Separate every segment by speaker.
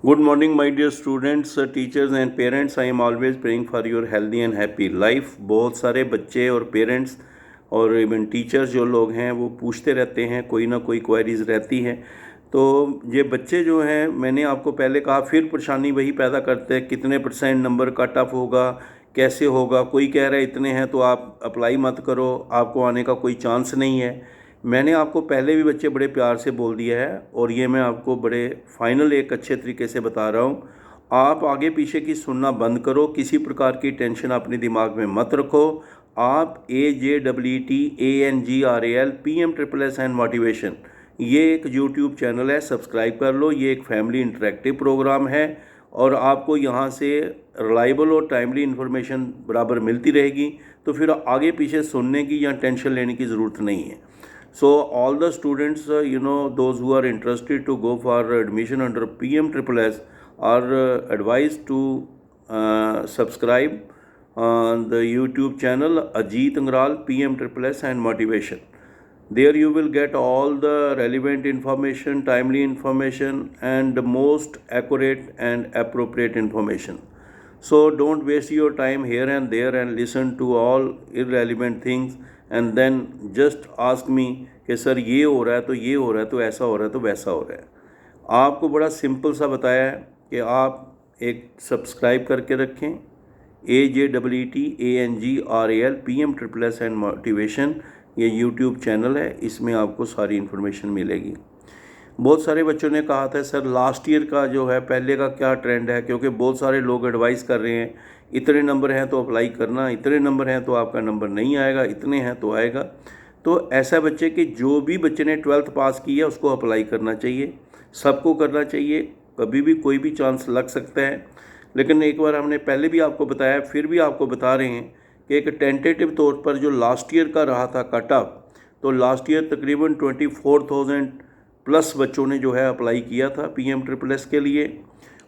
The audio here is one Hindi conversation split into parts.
Speaker 1: Good morning, my dear students, teachers and parents. I am always praying for your healthy and happy life. बहुत सारे बच्चे और पेरेंट्स और इवन टीचर्स जो लोग हैं वो पूछते रहते हैं, कोई ना कोई क्वेरीज रहती हैं। तो ये बच्चे जो हैं, मैंने आपको पहले कहा, फिर परेशानी वही पैदा करते हैं, कितने % नंबर कट ऑफ होगा, कैसे होगा। कोई कह रहा है इतने हैं तो आप अप्लाई मत करो, आपको आने का कोई चांस नहीं है। मैंने आपको पहले भी बच्चे बड़े प्यार से बोल दिया है और ये मैं आपको बड़े फाइनल एक अच्छे तरीके से बता रहा हूँ। आप आगे पीछे की सुनना बंद करो, किसी प्रकार की टेंशन अपने दिमाग में मत रखो। आप AJEETANGRAL PM एंड मोटिवेशन, ये एक यूट्यूब चैनल है, सब्सक्राइब कर लो। ये एक फैमिली इंटरेक्टिव प्रोग्राम है और आपको यहाँ से रिलायबल और टाइमली इन्फॉर्मेशन बराबर मिलती रहेगी। तो फिर आगे पीछे सुनने की या टेंशन लेने की ज़रूरत नहीं है। So all the students, those who are interested to go for admission under PMSSS are advised to subscribe on the YouTube channel Ajit Angral PMSSS and Motivation. There you will get all the relevant information, timely information, and the most accurate and appropriate information. So don't waste your time here and there and listen to all irrelevant things and then just ask me कि सर ये हो रहा है तो ये हो रहा है तो ऐसा हो रहा है तो वैसा हो रहा है। आपको बड़ा सिंपल सा बताया है कि आप एक सब्सक्राइब करके रखें, AJEETANGRAL PMSSS एंड मोटिवेशन, ये यूट्यूब चैनल है, इसमें आपको सारी इन्फॉर्मेशन मिलेगी। बहुत सारे बच्चों ने कहा था सर लास्ट ईयर का जो है पहले का क्या ट्रेंड है, क्योंकि बहुत सारे लोग एडवाइस कर रहे हैं इतने नंबर हैं तो अप्लाई करना, इतने नंबर हैं तो आपका नंबर नहीं आएगा, इतने हैं तो आएगा। तो ऐसा बच्चे कि जो भी बच्चे ने 12th पास की है उसको अप्लाई करना चाहिए, सबको करना चाहिए। कभी भी कोई भी चांस लग सकता है, लेकिन एक बार हमने पहले भी आपको बताया, फिर भी आपको बता रहे हैं कि एक टेंटेटिव तौर पर जो लास्ट ईयर का रहा था कट ऑफ, तो लास्ट ईयर तकरीबन 24,000 प्लस बच्चों ने जो है अप्लाई किया था PMSSS के लिए।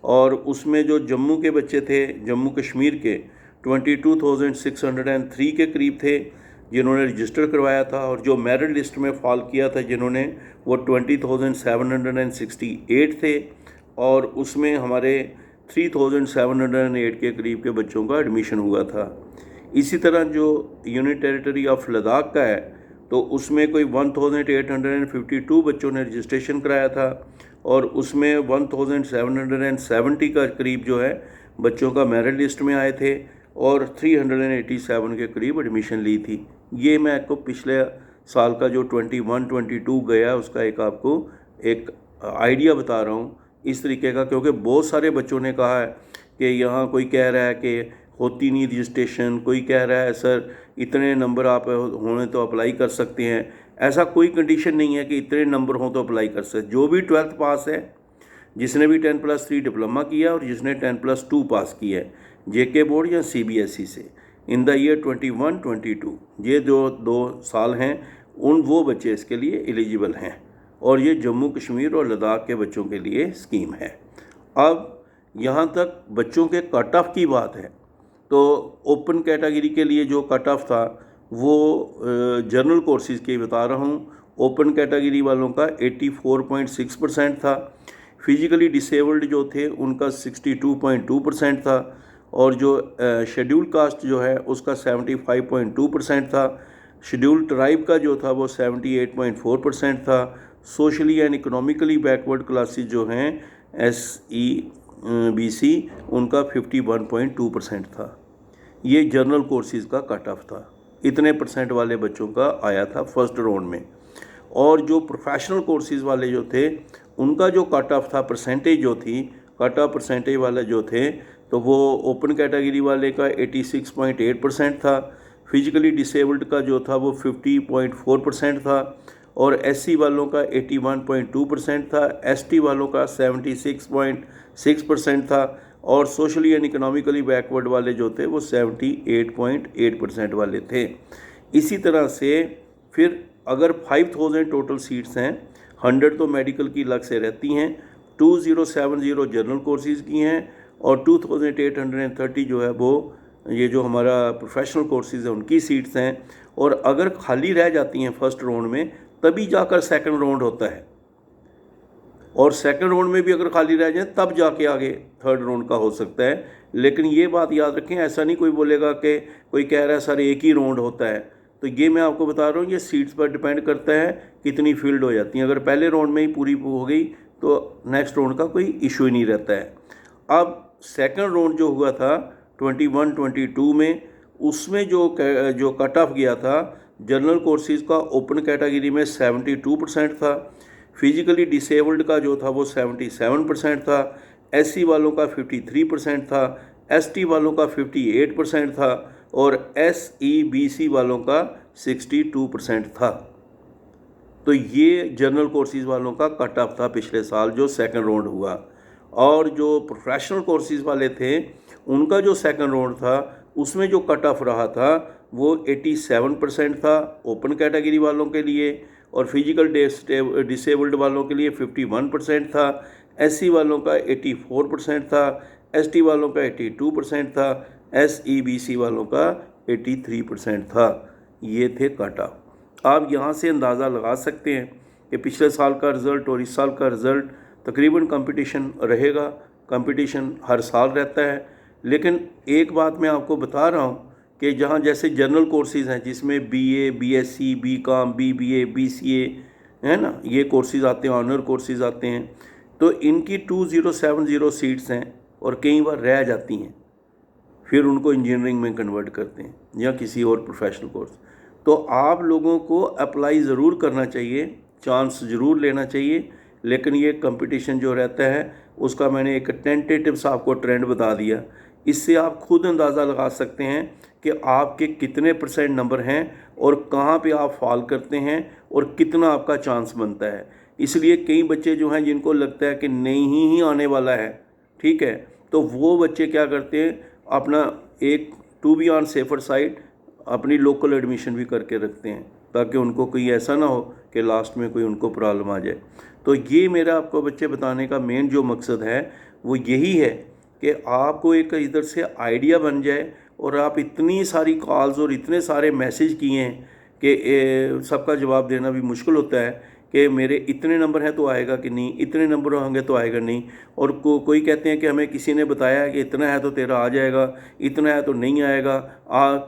Speaker 1: और उसमें जो जम्मू के बच्चे थे, जम्मू कश्मीर के 22,603 के करीब थे जिन्होंने रजिस्टर करवाया था, और जो मेरिट लिस्ट में फॉल किया था जिन्होंने, वो 20,768 थे। और उसमें हमारे 3,708 के करीब के बच्चों का एडमिशन हुआ था। इसी तरह जो यूनियन टेरिटरी ऑफ लद्दाख का है, तो उसमें कोई 1,852 बच्चों ने रजिस्ट्रेशन कराया था और उसमें 1,770 का करीब जो है बच्चों का मेरिट लिस्ट में आए थे और 387 के करीब एडमिशन ली थी। ये मैं आपको पिछले साल का जो 21-22 गया उसका एक आपको एक आइडिया बता रहा हूँ इस तरीके का, क्योंकि बहुत सारे बच्चों ने कहा है कि यहाँ कोई कह रहा है कि होती नहीं रजिस्ट्रेशन, कोई कह रहा है सर इतने नंबर आप होने तो अप्लाई कर सकते हैं। ऐसा कोई कंडीशन नहीं है कि इतने नंबर हों तो अप्लाई कर सकते। जो भी 12th पास है, जिसने भी 10+3 डिप्लोमा किया और जिसने 10+2 पास किया है JK बोर्ड या CBSE से इन द ईयर 21-22, ये जो 2 साल हैं वो बच्चे इसके लिए एलिजिबल हैं। और ये जम्मू कश्मीर और लद्दाख के बच्चों के लिए स्कीम है। अब यहाँ तक बच्चों के कट ऑफ की बात है, तो ओपन कैटेगरी के लिए जो कट ऑफ था वो जनरल कोर्सेज के बता रहा हूँ। ओपन कैटेगरी वालों का 84.6% था, फिजिकली डिसेबल्ड जो थे उनका 62.2% था, और जो शेड्यूल कास्ट जो है उसका 75.2% था, शेड्यूल ट्राइब का जो था वो 78.4% था, socially and economically backward classes जो हैं SEBC उनका 51.2% था। ये जनरल कोर्सेज का कट ऑफ था, इतने % वाले बच्चों का आया था फर्स्ट राउंड में। और जो प्रोफेशनल कोर्सेज वाले जो थे उनका जो कट ऑफ था, परसेंटेज जो थी, कट ऑफ परसेंटेज वाले जो थे, तो वो ओपन कैटेगरी वाले का 86.8% था, फिजिकली डिसेबल्ड का जो था वो 50.4% था, और SC वालों का 81.2% था, ST वालों का 76.6% था, और सोशली एंड इकोनॉमिकली बैकवर्ड वाले जो थे वो 78.8% वाले थे। इसी तरह से फिर अगर 5,000 टोटल सीट्स हैं, 100 तो मेडिकल की अलग से रहती हैं, 2070 जनरल कोर्सेज की हैं, और 2,830 जो है वो ये जो हमारा प्रोफेशनल कोर्सेज है उनकी सीट्स हैं। और अगर खाली रह जाती हैं फर्स्ट राउंड में, तभी जाकर सेकंड राउंड होता है। और सेकंड राउंड में भी अगर खाली रह जाए तब जाके आगे थर्ड राउंड का हो सकता है। लेकिन ये बात याद रखें, ऐसा नहीं कोई बोलेगा कि कोई कह रहा है सर एक ही राउंड होता है। तो ये मैं आपको बता रहा हूँ, ये सीट्स पर डिपेंड करता है कितनी फील्ड हो जाती हैं। अगर पहले राउंड में ही पूरी हो गई तो नेक्स्ट राउंड का कोई इशू ही नहीं रहता है। अब सेकंड राउंड जो हुआ था 21-22 में, उसमें जो कट ऑफ गया था जनरल कोर्सेज़ का ओपन कैटेगरी में 72% था, फिजिकली डिसेबल्ड का जो था वो 77% था, एससी वालों का 53% था, एसटी वालों का 58% था और एसईबीसी वालों का 62% था। तो ये जनरल कोर्सेज़ वालों का कट ऑफ था पिछले साल जो सेकंड राउंड हुआ। और जो प्रोफेशनल कोर्सेज़ वाले थे उनका जो सेकंड राउंड था उसमें जो कट ऑफ रहा था वो 87% था ओपन कैटेगरी वालों के लिए, और फिजिकल डिसेबल्ड वालों के लिए 51% था, एससी वालों का 84% था, एसटी वालों का 82% था, एसईबीसी वालों का 83% था। ये थे कट ऑफ। आप यहाँ से अंदाज़ा लगा सकते हैं कि पिछले साल का रिज़ल्ट और इस साल का रिज़ल्ट तकरीबन कंपटीशन रहेगा। कंपटीशन हर साल रहता है, लेकिन एक बात मैं आपको बता रहा हूँ कि जहाँ जैसे जनरल कोर्सेज़ हैं जिसमें BA, BSc, BCom, BBA, BCA है ना, ये कोर्सेज़ आते हैं, ऑनर कोर्सेज़ आते हैं, तो इनकी 2070 सीट्स हैं और कई बार रह जाती हैं, फिर उनको इंजीनियरिंग में कन्वर्ट करते हैं या किसी और प्रोफेशनल कोर्स। तो आप लोगों को अप्लाई ज़रूर करना चाहिए, चांस ज़रूर लेना चाहिए, लेकिन ये कंपटीशन जो रहता है उसका मैंने एक टेंटेटिव सा आपको ट्रेंड बता दिया। इससे आप खुद अंदाज़ा लगा सकते हैं कि आपके कितने % नंबर हैं और कहाँ पे आप फॉल करते हैं और कितना आपका चांस बनता है। इसलिए कई बच्चे जो हैं जिनको लगता है कि नहीं ही आने वाला है, ठीक है, तो वो बच्चे क्या करते हैं, अपना एक to be on safer side अपनी लोकल एडमिशन भी करके रखते हैं ताकि उनको कोई ऐसा ना हो कि लास्ट में कोई उनको प्रॉब्लम आ जाए। तो ये मेरा आपको बच्चे बताने का मेन जो मकसद है वो यही है कि आपको एक इधर से आइडिया बन जाए। और आप इतनी सारी कॉल्स और इतने सारे मैसेज किए हैं कि सबका जवाब देना भी मुश्किल होता है कि मेरे इतने नंबर हैं तो आएगा कि नहीं, इतने नंबर होंगे तो आएगा नहीं। और कोई कहते हैं कि हमें किसी ने बताया कि इतना है तो तेरा आ जाएगा, इतना है तो नहीं आएगा,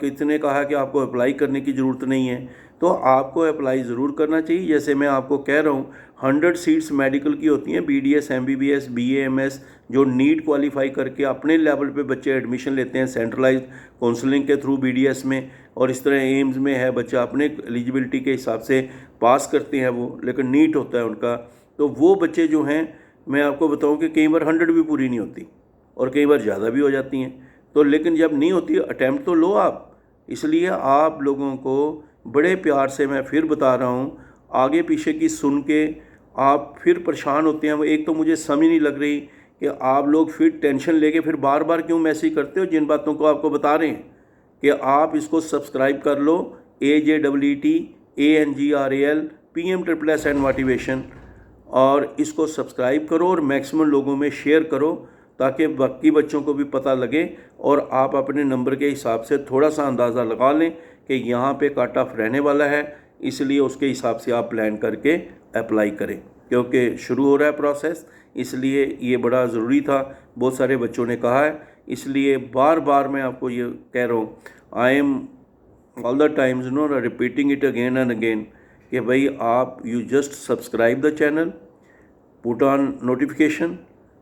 Speaker 1: कितने कहा कि आपको अप्लाई करने की ज़रूरत नहीं है। तो आपको अप्लाई ज़रूर करना चाहिए। जैसे मैं आपको कह रहा हूँ 100 सीट्स मेडिकल की होती हैं, BDS, MBBS, BA, MS, जो नीट क्वालिफाई करके अपने लेवल पे बच्चे एडमिशन लेते हैं सेंट्रलाइज्ड काउंसलिंग के थ्रू BDS में, और इस तरह एम्स में है, बच्चा अपने एलिजिबिलिटी के हिसाब से पास करते हैं वो, लेकिन नीट होता है उनका। तो वो बच्चे जो हैं, मैं आपको बताऊं कि कई बार 100 भी पूरी नहीं होती और कई बार ज़्यादा भी हो जाती हैं। तो लेकिन जब नहीं होती अटैम्प्ट तो लो आप। इसलिए आप लोगों को बड़े प्यार से मैं फिर बता रहा हूँ, आगे पीछे की सुन के आप फिर परेशान होते हैं। एक तो मुझे समझ नहीं लग रही कि आप लोग फिर टेंशन लेके फिर बार बार क्यों मैसेज करते हो जिन बातों को आपको बता रहे हैं कि आप इसको सब्सक्राइब कर लो, AJEETANGRAL PM++ मोटिवेशन, और इसको सब्सक्राइब करो और मैक्सिमम लोगों में शेयर करो ताकि बाकी बच्चों को भी पता लगे और आप अपने नंबर के हिसाब से थोड़ा सा अंदाज़ा लगा लें कि यहाँ पे कट ऑफ रहने वाला है। इसलिए उसके हिसाब से आप प्लान करके अप्लाई करें, क्योंकि शुरू हो रहा है प्रोसेस, इसलिए ये बड़ा ज़रूरी था। बहुत सारे बच्चों ने कहा है, इसलिए बार बार मैं आपको ये कह रहा हूँ, I am all the times repeating it again and again कि भाई आप you just subscribe the channel, put on notification,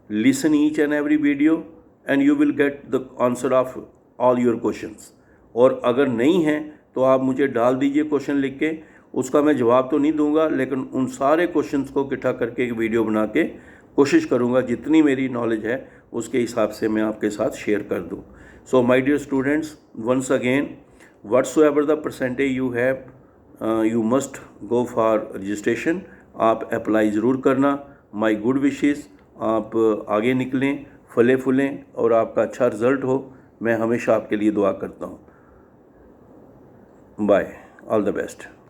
Speaker 1: listen each and every video and you will get the answer of all your questions. और अगर नहीं है तो आप मुझे डाल दीजिए क्वेश्चन लिख के, उसका मैं जवाब तो नहीं दूंगा, लेकिन उन सारे क्वेश्चंस को इकट्ठा करके एक वीडियो बना के कोशिश करूंगा जितनी मेरी नॉलेज है उसके हिसाब से मैं आपके साथ शेयर कर दूं। So my dear students, once again, whatsoever the percentage you have, you must go for registration. आप अप्लाई ज़रूर करना। माय गुड विशेस, आप आगे निकलें, फले फूलें और आपका अच्छा रिज़ल्ट हो। मैं हमेशा आपके लिए दुआ करता हूँ। Bye, all the best.